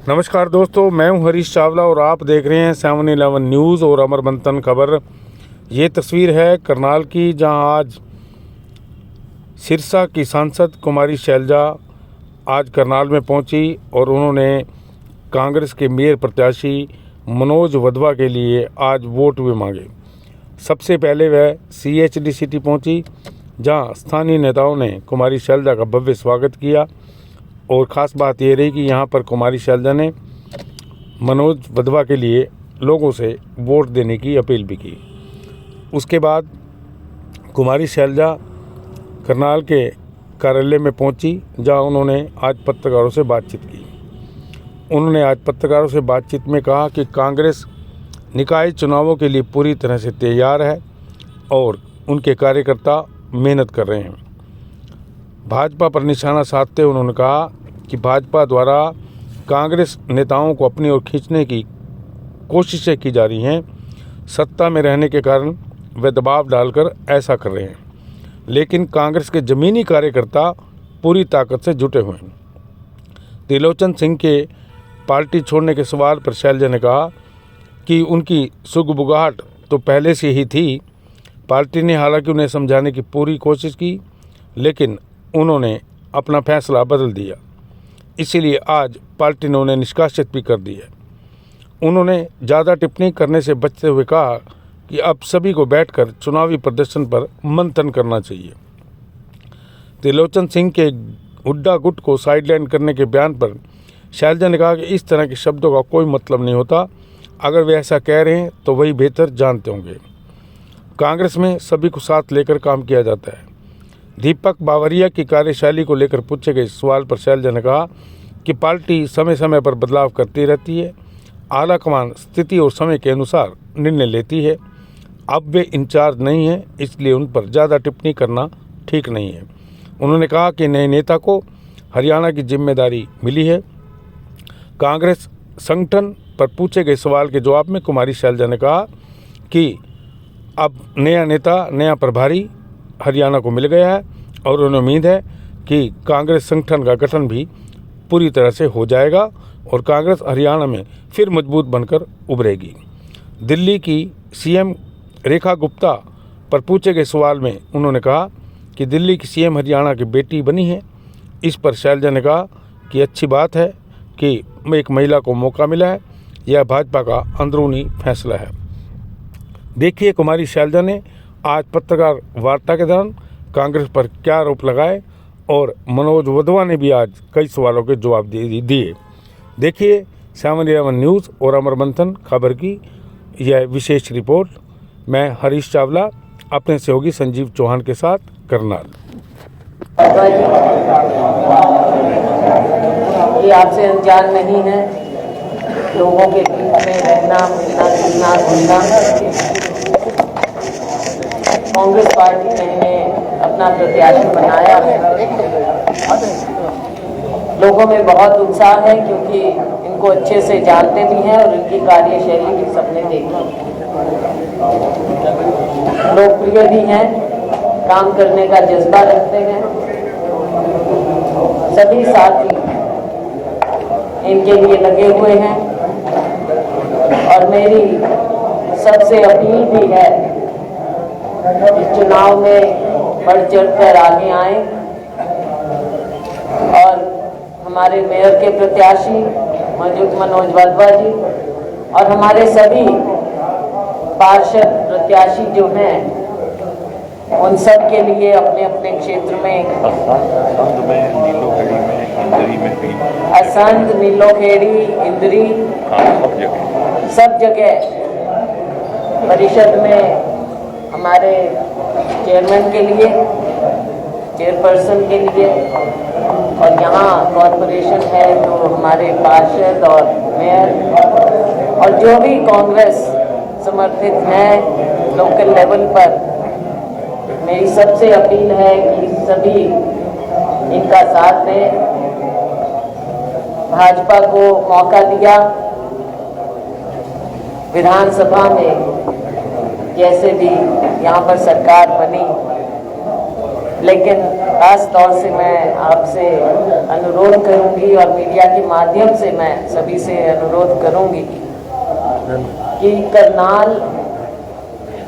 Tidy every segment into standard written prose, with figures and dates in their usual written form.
नमस्कार दोस्तों, मैं हूं हरीश चावला और आप देख रहे हैं 7-11 न्यूज़ और अमर मंथन खबर। ये तस्वीर है करनाल की, जहां आज सिरसा की सांसद कुमारी शैलजा आज करनाल में पहुंची और उन्होंने कांग्रेस के मेयर प्रत्याशी मनोज वधवा के लिए आज वोट भी मांगे। सबसे पहले वह CHD सिटी पहुंची, जहां स्थानीय नेताओं ने कुमारी शैलजा का भव्य स्वागत किया और ख़ास बात यह रही कि यहाँ पर कुमारी शैलजा ने मनोज वधवा के लिए लोगों से वोट देने की अपील भी की। उसके बाद कुमारी शैलजा करनाल के कार्यालय में पहुंची, जहां उन्होंने आज पत्रकारों से बातचीत की। उन्होंने आज पत्रकारों से बातचीत में कहा कि कांग्रेस निकाय चुनावों के लिए पूरी तरह से तैयार है और उनके कार्यकर्ता मेहनत कर रहे हैं। भाजपा पर निशाना साधते उन्होंने कहा कि भाजपा द्वारा कांग्रेस नेताओं को अपनी ओर खींचने की कोशिशें की जा रही हैं। सत्ता में रहने के कारण वे दबाव डालकर ऐसा कर रहे हैं, लेकिन कांग्रेस के ज़मीनी कार्यकर्ता पूरी ताकत से जुटे हुए हैं। त्रिलोचन सिंह के पार्टी छोड़ने के सवाल पर शैलजा ने कहा कि उनकी सुगबुगाहट तो पहले से ही थी। पार्टी ने हालांकि उन्हें समझाने की पूरी कोशिश की, लेकिन उन्होंने अपना फैसला बदल दिया। इसीलिए आज पार्टी ने उन्हें निष्कासित भी कर दिया। उन्होंने ज़्यादा टिप्पणी करने से बचते हुए कहा कि अब सभी को बैठकर चुनावी प्रदर्शन पर मंथन करना चाहिए। त्रिलोचन सिंह के हुड्डा गुट को साइडलाइन करने के बयान पर शैलजा ने कहा कि इस तरह के शब्दों का कोई मतलब नहीं होता। अगर वे ऐसा कह रहे हैं तो वही बेहतर जानते होंगे। कांग्रेस में सभी को साथ लेकर काम किया जाता है। दीपक बावरिया की कार्यशैली को लेकर पूछे गए सवाल पर शैलजा ने कहा कि पार्टी समय समय पर बदलाव करती रहती है। आलाकमान स्थिति और समय के अनुसार निर्णय लेती है। अब वे इंचार्ज नहीं हैं, इसलिए उन पर ज़्यादा टिप्पणी करना ठीक नहीं है। उन्होंने कहा कि नए नेता को हरियाणा की जिम्मेदारी मिली है। कांग्रेस संगठन पर पूछे गए सवाल के जवाब में कुमारी शैलजा ने कहा कि अब नया नेता, नया प्रभारी हरियाणा को मिल गया है और उन्हें उम्मीद है कि कांग्रेस संगठन का गठन भी पूरी तरह से हो जाएगा और कांग्रेस हरियाणा में फिर मजबूत बनकर उभरेगी। दिल्ली की CM रेखा गुप्ता पर पूछे गए सवाल में उन्होंने कहा कि दिल्ली की CM हरियाणा की बेटी बनी है। इस पर शैलजा ने कहा कि अच्छी बात है कि एक महिला को मौका मिला है, यह भाजपा का अंदरूनी फैसला है। देखिए कुमारी शैलजा ने आज पत्रकार वार्ता के दौरान कांग्रेस पर क्या आरोप लगाए और मनोज वधवा ने भी आज कई सवालों के जवाब दिए। देखिए 7-11 न्यूज़ और अमर मंथन खबर की यह विशेष रिपोर्ट। मैं हरीश चावला अपने सहयोगी संजीव चौहान के साथ करनाल। ये आपसे अनजान नहीं है, लोगों के बीच में रहना, मिलना जुलना, घुलना। कांग्रेस पार्टी ने इन्हें अपना प्रत्याशी बनाया है। लोगों में बहुत उत्साह है क्योंकि इनको अच्छे से जानते भी हैं और इनकी कार्यशैली भी सबने देखी। लोकप्रिय भी हैं, काम करने का जज्बा रखते हैं। सभी साथी इनके लिए लगे हुए हैं और मेरी सबसे अपील भी है इस चुनाव में बढ़ चढ़कर आगे आए और हमारे मेयर के प्रत्याशी मनोज वधवा जी और हमारे सभी पार्षद प्रत्याशी जो हैं उन सब के लिए अपने अपने क्षेत्र में असंध, नीलोखेड़ी, इंदरी, सब जगह परिषद में हमारे चेयरमैन के लिए, चेयरपर्सन के लिए और यहाँ कॉरपोरेशन है तो हमारे पार्षद और मेयर और जो भी कांग्रेस समर्थित हैं लोकल लेवल पर, मेरी सबसे अपील है कि सभी इनका साथ दें। भाजपा को मौका दिया विधानसभा में, जैसे भी यहाँ पर सरकार बनी लेकिन खास तौर से मैं आपसे अनुरोध करूंगी और मीडिया के माध्यम से मैं सभी से अनुरोध करूंगी कि करनाल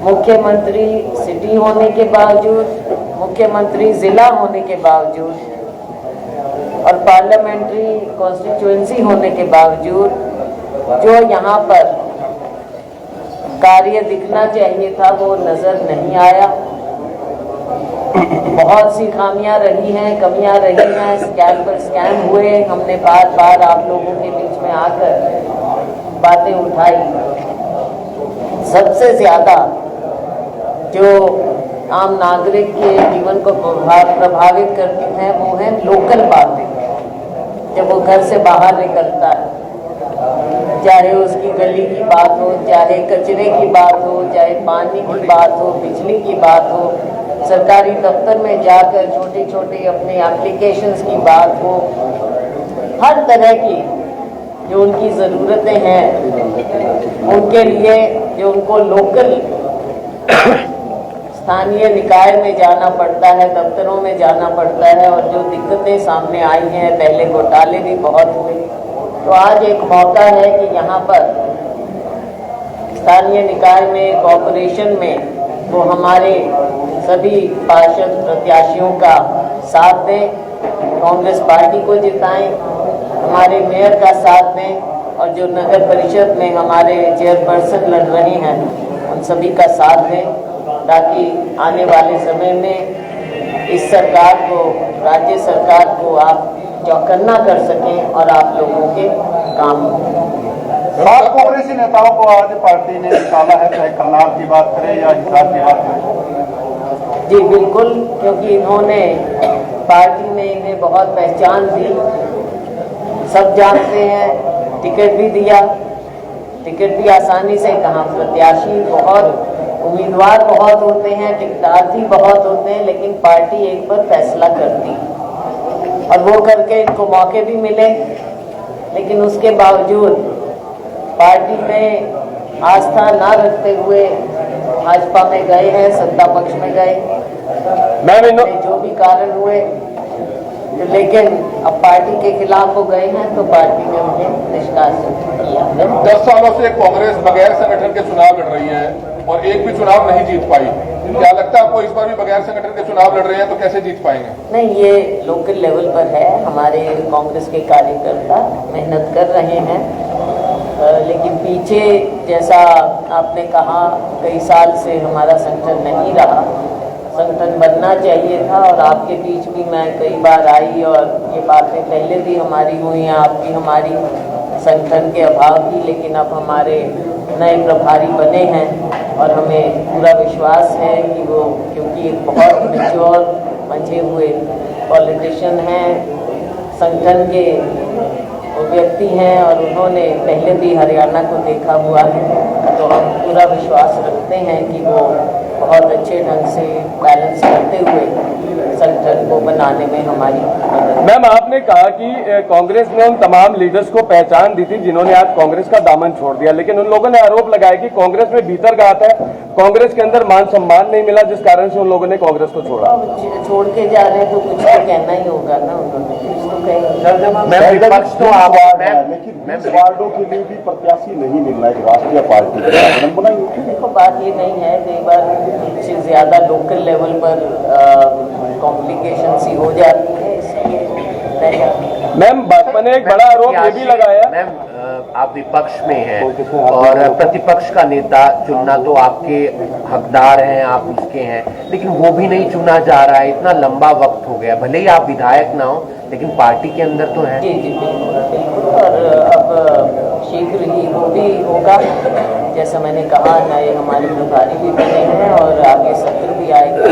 मुख्यमंत्री सिटी होने के बावजूद, मुख्यमंत्री जिला होने के बावजूद और पार्लियामेंट्री कॉन्स्टिट्यूएंसी होने के बावजूद जो यहाँ पर कार्य दिखना चाहिए था वो नजर नहीं आया। बहुत सी खामियां रही हैं, कमियां रही हैं, स्कैम पर स्कैम हुए। हमने बार बार आप लोगों के बीच में आकर बातें उठाई। सबसे ज्यादा जो आम नागरिक के जीवन को प्रभावित करती हैं वो है लोकल बातें। जब वो घर से बाहर निकलता है, चाहे उसकी गली की बात हो, चाहे कचरे की बात हो, चाहे पानी की बात हो, बिजली की बात हो, सरकारी दफ्तर में जाकर छोटी छोटी अपनी एप्लीकेशंस की बात हो, हर तरह की जो उनकी ज़रूरतें हैं उनके लिए जो उनको लोकल स्थानीय निकाय में जाना पड़ता है, दफ्तरों में जाना पड़ता है और जो दिक्कतें सामने आई हैं, पहले घोटाले भी बहुत हुए। तो आज एक मौका है कि यहाँ पर स्थानीय निकाय में, कॉर्पोरेशन में वो हमारे सभी पार्षद प्रत्याशियों का साथ दें, कांग्रेस पार्टी को जिताएं, हमारे मेयर का साथ दें और जो नगर परिषद में हमारे चेयरपर्सन लड़ रहे हैं उन सभी का साथ दें, ताकि आने वाले समय में इस सरकार को, राज्य सरकार को आप चौकन्ना कर सकें और आप लोगों के काम हों। कांग्रेसी नेताओं को आज पार्टी ने निकाला है, चाहे करनाल की बात करें या हिसार की बात करें। जी बिल्कुल, क्योंकि इन्होंने पार्टी में इन्हें बहुत पहचान दी, सब जानते हैं, टिकट भी दिया, टिकट भी आसानी से कहाँ। प्रत्याशी बहुत, उम्मीदवार बहुत होते हैं, टिकटार्थी बहुत होते हैं, लेकिन पार्टी एक बार फैसला करती और वो करके इनको मौके भी मिले, लेकिन उसके बावजूद पार्टी में आस्था ना रखते हुए भाजपा में गए हैं, सत्ता पक्ष में गए। जो भी कारण हुए, लेकिन अब पार्टी के खिलाफ हो गए हैं तो पार्टी ने उन्हें निष्कासित किया। 10 सालों से कांग्रेस बगैर संगठन के चुनाव लड़ रही है और एक भी चुनाव नहीं जीत पाई। क्या लगता है आपको इस बार भी बगैर संगठन के चुनाव लड़ रहे हैं तो कैसे जीत पाएंगे? नहीं, ये लोकल लेवल पर है। हमारे कांग्रेस के कार्यकर्ता मेहनत कर रहे हैं, लेकिन पीछे जैसा आपने कहा कई साल से हमारा संगठन नहीं रहा। संगठन बनना चाहिए था और आपके बीच भी मैं कई बार आई और ये बातें पहले भी हमारी हुई हैं, आपकी हमारी, संगठन के अभाव की। लेकिन अब हमारे नए प्रभारी बने हैं और हमें पूरा विश्वास है कि वो, क्योंकि एक बहुत मैच्योर मंझे हुए पॉलिटिशियन हैं, संगठन के व्यक्ति हैं और उन्होंने पहले भी हरियाणा को देखा हुआ है, तो हम पूरा विश्वास रखते हैं कि वो बहुत अच्छे ढंग से बैलेंस करते हुए संगठन को बनाने में हमारी मदद। मैम, आपने कहा कि कांग्रेस ने उन तमाम लीडर्स को पहचान दी थी जिन्होंने आज कांग्रेस का दामन छोड़ दिया, लेकिन उन लोगों ने आरोप लगाया कि कांग्रेस में भीतर घात है, कांग्रेस के अंदर मान सम्मान नहीं मिला, जिस कारण से उन लोगों ने कांग्रेस को छोड़ा। छोड़ के जा रहे हैं तो कुछ तो कहना ही होगा ना उन्होंने, कुछ तो कहेंगे। लेकिन वार्डों के लिए भी प्रत्याशी नहीं मिल रहा है राष्ट्रीय पार्टी। देखो, बात ये नहीं है, कई बार से ज्यादा लोकल लेवल पर कॉम्प्लिकेशन सी हो जाती है, इसलिए। मैम, भाजपा ने एक बड़ा आरोप ये भी लगाया। मैम, आप विपक्ष में हैं और प्रतिपक्ष का नेता चुनना तो आपके हकदार हैं, आप उसके हैं, लेकिन वो भी नहीं चुना जा रहा है। इतना लंबा वक्त हो गया, भले ही आप विधायक ना हो लेकिन पार्टी के अंदर तो है। जी जी बिल्कुल, और अब शीघ्र ही वो भी होगा। जैसा मैंने कहा, नए हमारे प्रभारी भी बने हैं और आगे सत्र भी आएगा,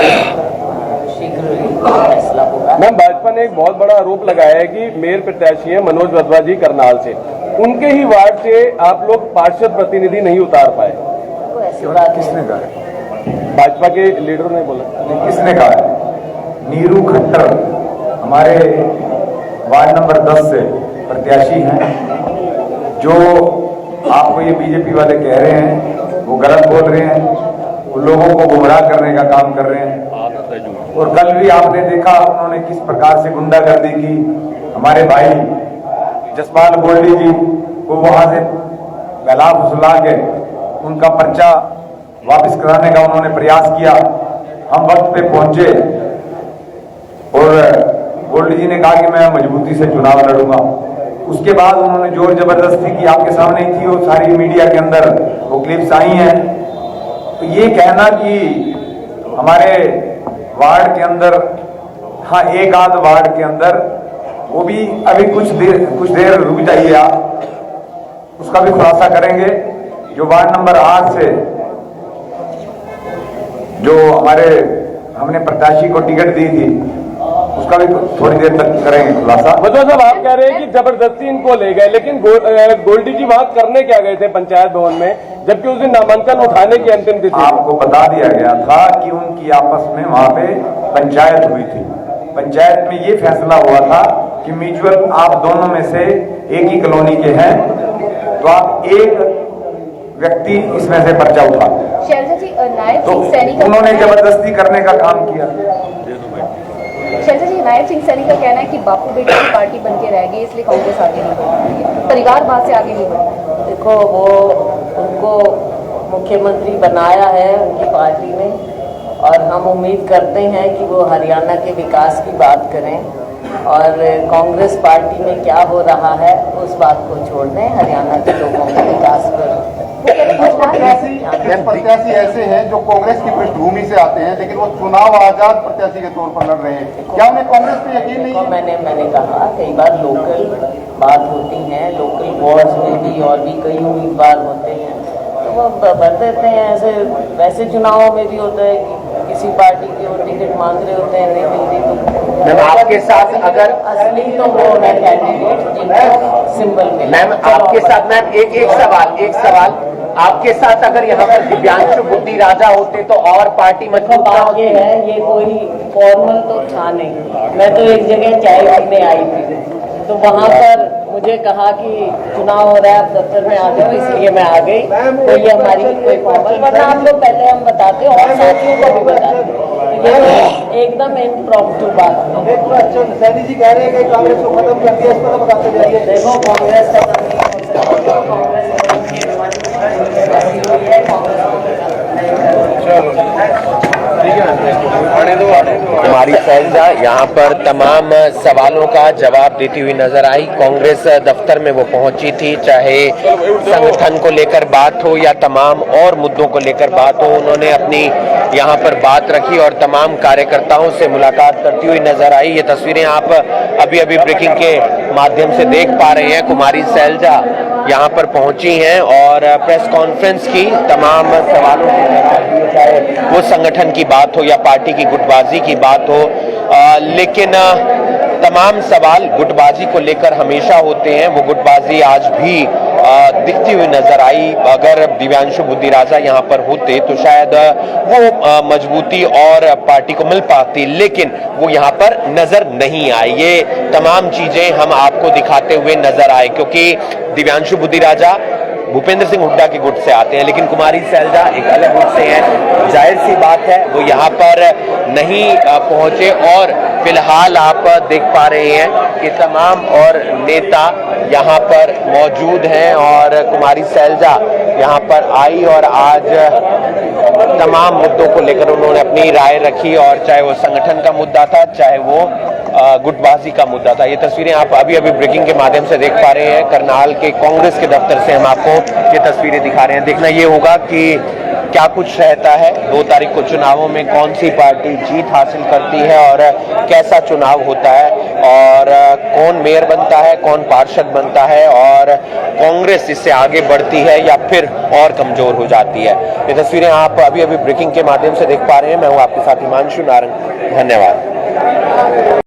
शीघ्र ही फैसला होगा। मैम, भाजपा ने एक बहुत बड़ा आरोप लगाया है कि मेयर प्रत्याशी है मनोज वधवा जी करनाल से, उनके ही वार्ड से आप लोग पार्षद प्रतिनिधि नहीं उतार पाए। तो ऐसी बात किसने कहा है? भाजपा के लीडर ने बोला। किसने कहा है? नीरू खट्टर हमारे वार्ड नंबर 10 से प्रत्याशी हैं। जो आपको ये बीजेपी वाले कह रहे हैं वो गलत बोल रहे हैं, वो लोगों को गुमराह करने का काम कर रहे हैं। और कल भी आपने देखा उन्होंने किस प्रकार से गुंडागर्दी की। हमारे भाई जसपाल गोल्डी जी को वहां से बहला फुसला के उनका पर्चा वापस कराने का उन्होंने प्रयास किया। हम वक्त पे पहुंचे और गोल्डी जी ने कहा कि मैं मजबूती से चुनाव लड़ूंगा। उसके बाद उन्होंने जोर जबरदस्ती की, आपके सामने ही थी वो सारी मीडिया के अंदर वो क्लिप्स आई हैं। तो ये कहना कि हमारे वार्ड के अंदर, हाँ एक आध वार्ड के अंदर, वो भी अभी कुछ देर रुक जाइए आप, उसका भी खुलासा करेंगे। जो वार्ड नंबर 8 से जो हमने प्रत्याशी को टिकट दी थी, उसका भी थोड़ी देर तक करेंगे खुलासा। मतलब साहब आप कह रहे हैं कि जबरदस्ती इनको ले गए, लेकिन गोल्डी जी वहां करने क्या गए थे पंचायत भवन में, जबकि उस दिन नामांकन उठाने की अंतिम तिथि आपको बता दिया गया था कि उनकी आपस में वहां पे पंचायत हुई थी। पंचायत में ये फैसला हुआ था कि म्यूचुअल आप दोनों में से एक ही कॉलोनी के हैं, तो आप एक व्यक्ति इसमें से पर्चा उठा। शैलजा जी, नायब तो सिंह सैनी का उन्होंने जबरदस्ती करने का काम किया। शैलजा जी, नायब सिंह सैनी का कहना है कि बापू बेटे की पार्टी बन के रह गई, इसलिए कांग्रेस आगे नहीं बढ़ रही है, परिवार बात से आगे नहीं बढ़ रहा। देखो, वो उनको मुख्यमंत्री बनाया है उनकी पार्टी ने, और हम उम्मीद करते हैं कि वो हरियाणा के विकास की बात करें, और कांग्रेस पार्टी में क्या हो रहा है उस बात को छोड़ दें, हरियाणा के लोगों के विकास पर। प्रत्याशी ऐसे हैं जो कांग्रेस की पृष्ठभूमि से आते हैं, लेकिन वो चुनाव आजाद प्रत्याशी के तौर पर लड़ रहे हैं, क्या उन्हें कांग्रेस पे यकीन नहीं है? मैंने कहा कई बार लोकल बात होती है, लोकल वार्ड्स में भी और भी कई उम्मीदवार होते हैं, तो वो भर देते हैं। ऐसे वैसे चुनावों में भी होता है कि किसी पार्टी के वो टिकट मांग रहे होते हैं, नहीं मिलती तो मैम आपके साथ अगर असली तो वो है कैंडिडेट जिनको सिंबल मिला। मैम आपके साथ मैम एक सवाल आपके साथ अगर यहाँ पर दिव्यांशु बुद्धि राजा होते तो और पार्टी मजबूत बात ये है, ये कोई फॉर्मल तो था नहीं। मैं तो एक जगह चाय पीने आई थी, तो वहाँ पर मुझे कहा कि चुनाव हो रहा है, आप दफ्तर में आ जाओ, इसलिए मैं आ गई। तो ये हमारी कोई फॉर्मल, वरना हम लोग पहले हम बताते और साथियों को भी बताते, ये एकदम इम्प्रॉम्प्टू बात है। सैनी जी कह रहे हैं कि कांग्रेस को खत्म कर दिया, इस पर बताते जाइए। देखो, कांग्रेस का कांग्रेस कुमारी सैलजा यहाँ पर तमाम सवालों का जवाब देती हुई नजर आई। कांग्रेस दफ्तर में वो पहुंची थी, चाहे संगठन को लेकर बात हो या तमाम और मुद्दों को लेकर बात हो, उन्होंने अपनी यहाँ पर बात रखी और तमाम कार्यकर्ताओं से मुलाकात करती हुई नजर आई। ये तस्वीरें आप अभी अभी ब्रेकिंग के माध्यम से देख पा रहे हैं। कुमारी सैलजा यहाँ पर पहुंची हैं और प्रेस कॉन्फ्रेंस की तमाम सवालों के जवाब दिए, चाहे वो संगठन की बात हो या पार्टी की गुटबाजी की बात हो, लेकिन तमाम सवाल गुटबाजी को लेकर हमेशा होते हैं। वो गुटबाजी आज भी दिखती हुई नजर आई। अगर दिव्यांशु बुद्धि राजा यहाँ पर होते तो शायद वो मजबूती और पार्टी को मिल पाती, लेकिन वो यहाँ पर नजर नहीं आई। ये तमाम चीजें हम आपको दिखाते हुए नजर आए, क्योंकि दिव्यांशु बुद्धि राजा भूपेंद्र सिंह हुड्डा के गुट से आते हैं, लेकिन कुमारी सैलजा एक अलग गुट से हैं। जाहिर सी बात है वो यहाँ पर नहीं पहुंचे, और फिलहाल आप देख पा रहे हैं कि तमाम और नेता यहाँ पर मौजूद हैं, और कुमारी सैलजा यहाँ पर आई और आज तमाम मुद्दों को लेकर उन्होंने अपनी राय रखी, और चाहे वो संगठन का मुद्दा था, चाहे वो गुटबाजी का मुद्दा था। ये तस्वीरें आप अभी अभी ब्रेकिंग के माध्यम से देख पा रहे हैं। करनाल के कांग्रेस के दफ्तर से हम आपको ये तस्वीरें दिखा रहे हैं। देखना ये होगा कि क्या कुछ रहता है 2 तारीख को चुनावों में, कौन सी पार्टी जीत हासिल करती है और कैसा चुनाव होता है, और कौन मेयर बनता है, कौन पार्षद बनता है, और कांग्रेस इससे आगे बढ़ती है या फिर और कमजोर हो जाती है। ये तस्वीरें आप अभी अभी ब्रेकिंग के माध्यम से देख पा रहे हैं। मैं हूं आपके साथ हिमांशु नारंग। धन्यवाद।